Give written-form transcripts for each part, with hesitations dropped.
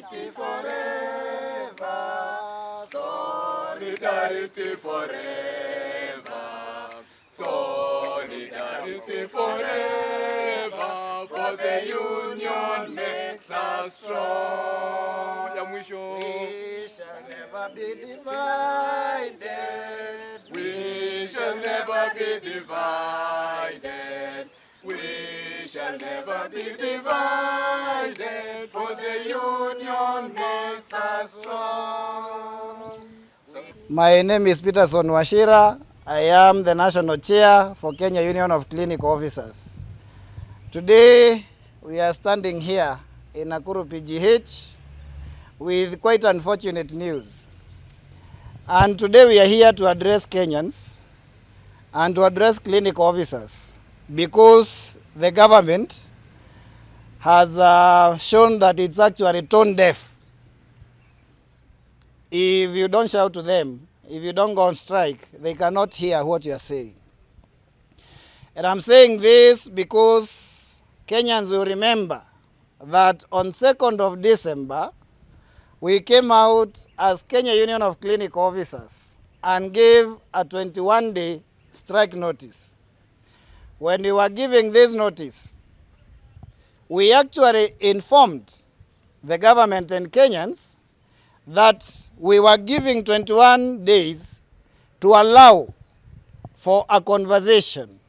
Solidarity forever. Solidarity forever. Solidarity forever. For the union makes us strong. We shall never be divided. We shall never be divided. We shall never be divided, for the union makes us strong. My name is Peterson Washira. I am the National Chair for Kenya Union of Clinical Officers. Today, we are standing here in Nakuru PGH with quite unfortunate news. And today we are here to address Kenyans and to address clinical officers because the government has shown that it's actually tone deaf. If you don't shout to them, if you don't go on strike, they cannot hear what you are saying. And I'm saying this because Kenyans will remember that on 2nd of December, we came out as Kenya Union of Clinical Officers and gave a 21-day strike notice. When we were giving this notice, we actually informed the government and Kenyans that we were giving 21 days to allow for a conversation,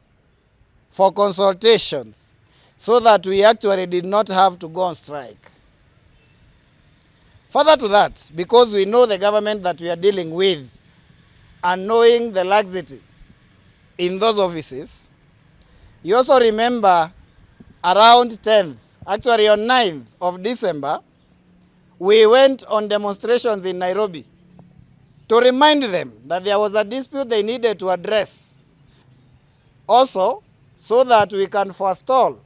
for consultations, so that we actually did not have to go on strike. Further to that, because we know the government that we are dealing with and knowing the laxity in those offices, you also remember around 10th, actually on 9th of December, we went on demonstrations in Nairobi to remind them that there was a dispute they needed to address. Also, so that we can forestall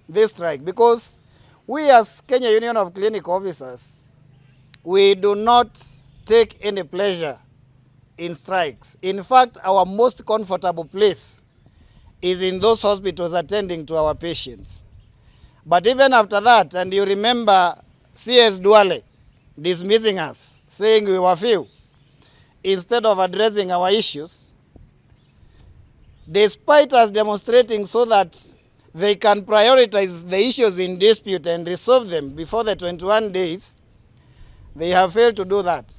this strike, because we as Kenya Union of Clinical Officers, we do not take any pleasure in strikes. In fact, our most comfortable place is in those hospitals attending to our patients. But even after that, and you remember CS Duale dismissing us, saying we were few, instead of addressing our issues, despite us demonstrating so that they can prioritize the issues in dispute and resolve them before the 21 days, they have failed to do that.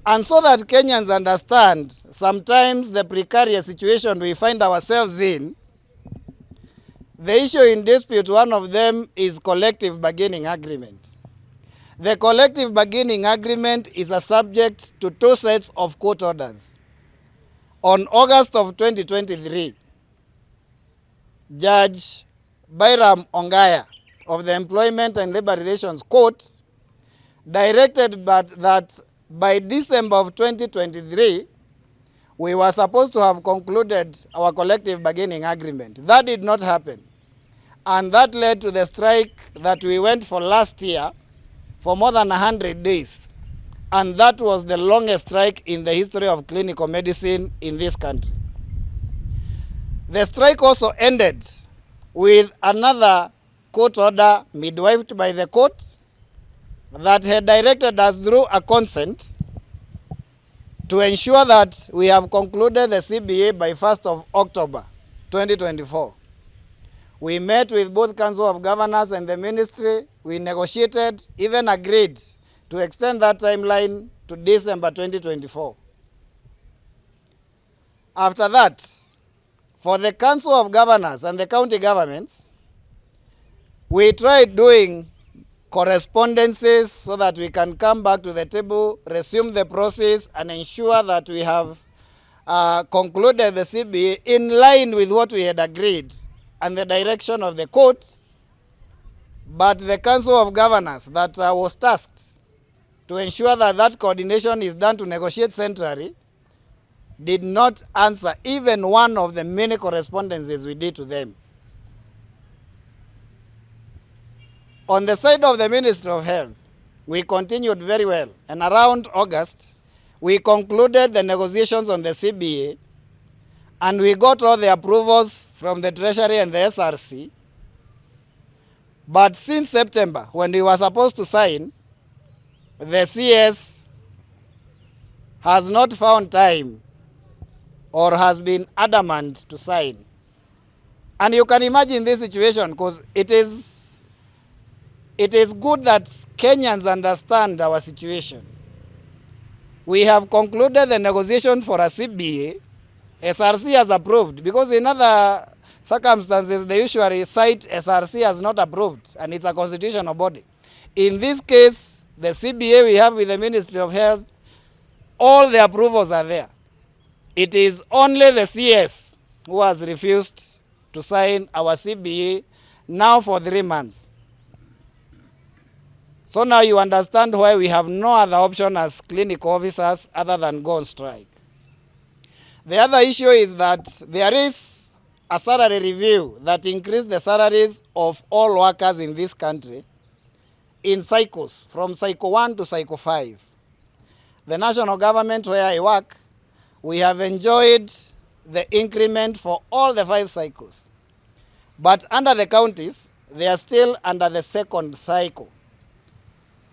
And so that Kenyans understand sometimes the precarious situation we find ourselves in, the issue in dispute, one of them is collective bargaining agreement. The collective bargaining agreement is a subject to 2 sets of court orders. On August of 2023, Judge Bairam Ongaya of the Employment and Labor Relations Court directed that by December of 2023, we were supposed to have concluded our collective bargaining agreement. That did not happen. And that led to the strike that we went for last year for more than 100 days. And that was the longest strike in the history of clinical medicine in this country. The strike also ended with another court order midwifed by the court that had directed us through a consent to ensure that we have concluded the CBA by 1st of October 2024. We met with both Council of Governors and the Ministry. We negotiated, even agreed to extend that timeline to December 2024. After that, for the Council of Governors and the county governments, we tried doing correspondences so that we can come back to the table, resume the process, and ensure that we have concluded the CBA in line with what we had agreed and the direction of the court. But the Council of Governors that was tasked to ensure that that coordination is done to negotiate centrally did not answer even one of the many correspondences we did to them. On the side of the Ministry of Health, we continued very well, and around August, we concluded the negotiations on the CBA, and we got all the approvals from the Treasury and the SRC, But since September, when we were supposed to sign, the CS has not found time or has been adamant to sign. And you can imagine this situation, because it is good that Kenyans understand our situation. We have concluded the negotiation for a CBA. SRC has approved, because in other circumstances they usually cite SRC as not approved, and it's a constitutional body. In this case, the CBA we have with the Ministry of Health, all the approvals are there. It is only the CS who has refused to sign our CBA now for 3 months. So now you understand why we have no other option as clinical officers other than go on strike. The other issue is that there is a salary review that increased the salaries of all workers in this country in cycles, from cycle 1 to cycle 5. The national government where I work, we have enjoyed the increment for all the 5 cycles. But under the counties, they are still under the second cycle.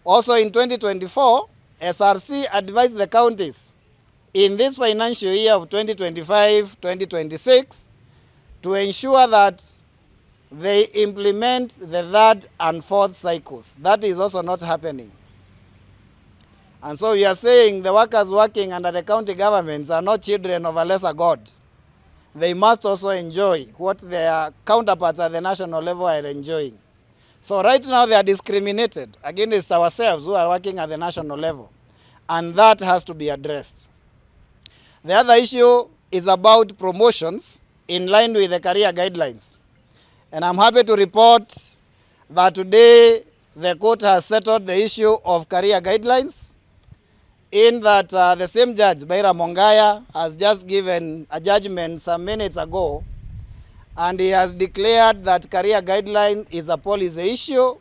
Also in 2024, SRC advised the counties in this financial year of 2025-2026 to ensure that they implement the 3rd and 4th cycles. That is also not happening. And so we are saying the workers working under the county governments are not children of a lesser God. They must also enjoy what their counterparts at the national level are enjoying. So right now they are discriminated against ourselves who are working at the national level. And that has to be addressed. The other issue is about promotions in line with the career guidelines. And I'm happy to report that today the court has settled the issue of career guidelines, in that the same judge, Baira Mongaya, has just given a judgment some minutes ago, and he has declared that career guideline is a policy issue,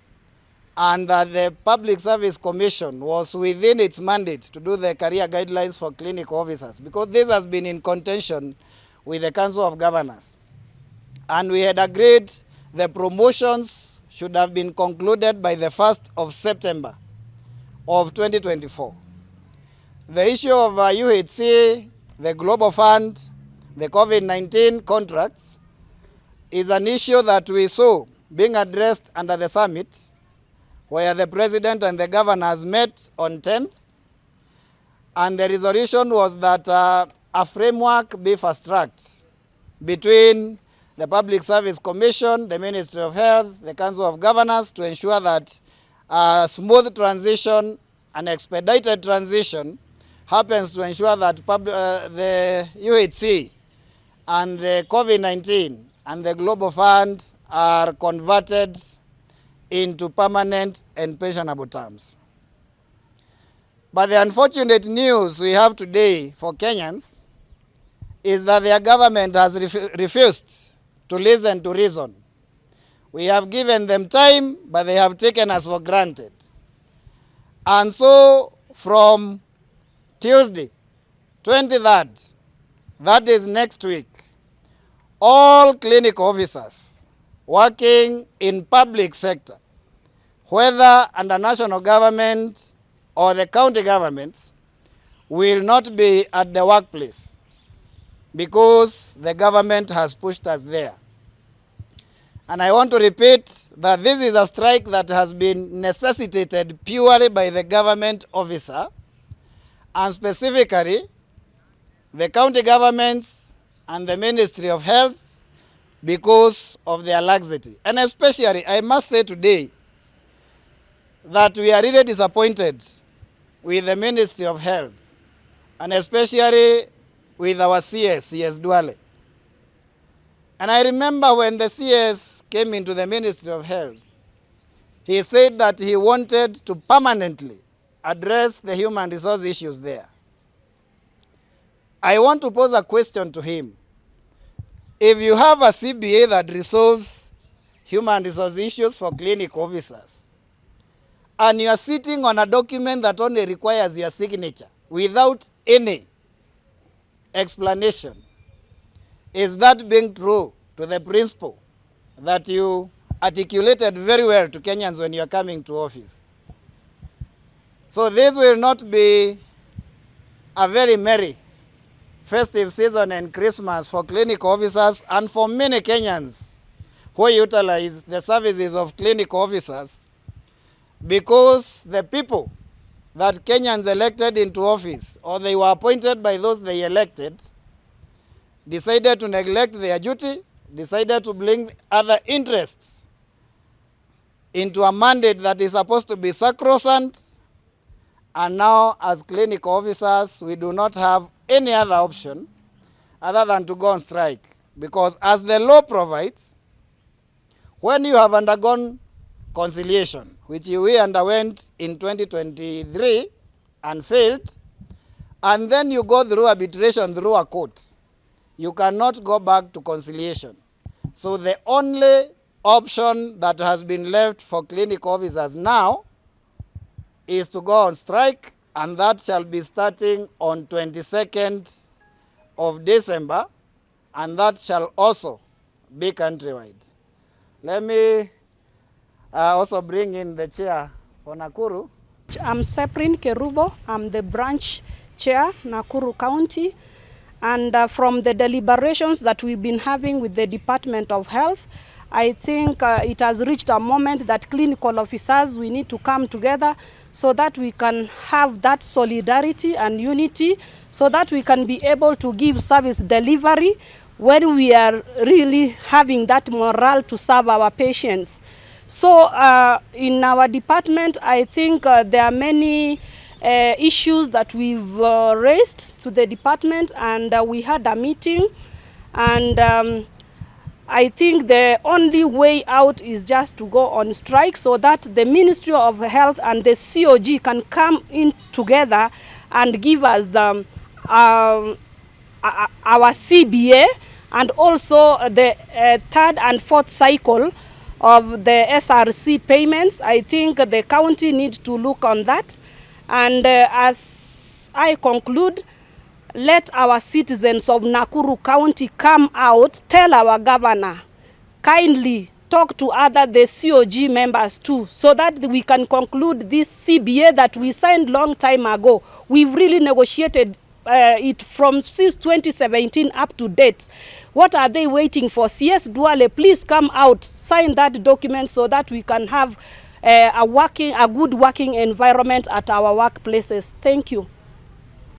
and that the Public Service Commission was within its mandate to do the career guidelines for clinical officers, because this has been in contention with the Council of Governors. And we had agreed the promotions should have been concluded by the 1st of September of 2024. The issue of UHC, the Global Fund, the COVID-19 contracts is an issue that we saw being addressed under the summit, where the President and the governors met on 10th, and the resolution was that a framework be fast-tracked between the Public Service Commission, the Ministry of Health, the Council of Governors, to ensure that a smooth transition, an expedited transition, happens to ensure that the UHC and the COVID-19 and the Global Fund are converted into permanent and pensionable terms. But the unfortunate news we have today for Kenyans is that their government has refused to listen to reason. We have given them time, but they have taken us for granted. And so from Tuesday, 23rd, that is next week, all clinical officers working in public sector, whether under national government or the county governments, will not be at the workplace because the government has pushed us there. And I want to repeat that this is a strike that has been necessitated purely by the government officer, and specifically the county governments and the Ministry of Health, because of their laxity. And especially, I must say today, that we are really disappointed with the Ministry of Health, and especially with our CS Duale. And I remember when the CS came into the Ministry of Health, he said that he wanted to permanently address the human resource issues there. I want to pose a question to him. If you have a CBA that resolves human resource issues for clinical officers, and you are sitting on a document that only requires your signature without any explanation, is that being true to the principle that you articulated very well to Kenyans when you are coming to office. So this will not be a very merry festive season and Christmas for clinical officers and for many Kenyans who utilize the services of clinical officers, because the people that Kenyans elected into office, or they were appointed by those they elected, decided to neglect their duty, decided to bring other interests into a mandate that is supposed to be sacrosanct. And now, as clinical officers, we do not have any other option other than to go on strike. Because as the law provides, when you have undergone conciliation, which we underwent in 2023 and failed, and then you go through arbitration through a court, you cannot go back to conciliation. So the only option that has been left for clinical officers now is to go on strike, and that shall be starting on 22nd of December, and that shall also be countrywide. Let me also bring in the chair for Nakuru. I'm Saprin Kerubo. I'm the branch chair, Nakuru County. And from the deliberations that we've been having with the Department of Health, I think it has reached a moment that clinical officers, we need to come together so that we can have that solidarity and unity, so that we can be able to give service delivery when we are really having that morale to serve our patients. So in our department, I think there are many issues that we've raised to the department, and we had a meeting, and I think the only way out is just to go on strike so that the Ministry of Health and the COG can come in together and give us our CBA, and also the third and fourth cycle of the SRC payments. I think the county needs to look on that. And as I conclude, let our citizens of Nakuru County come out, tell our governor, kindly talk to the COG members too, so that we can conclude this CBA that we signed long time ago. We've really negotiated it from since 2017 up to date. What are they waiting for? CS Duale, please come out, sign that document so that we can have a good working environment at our workplaces. Thank you.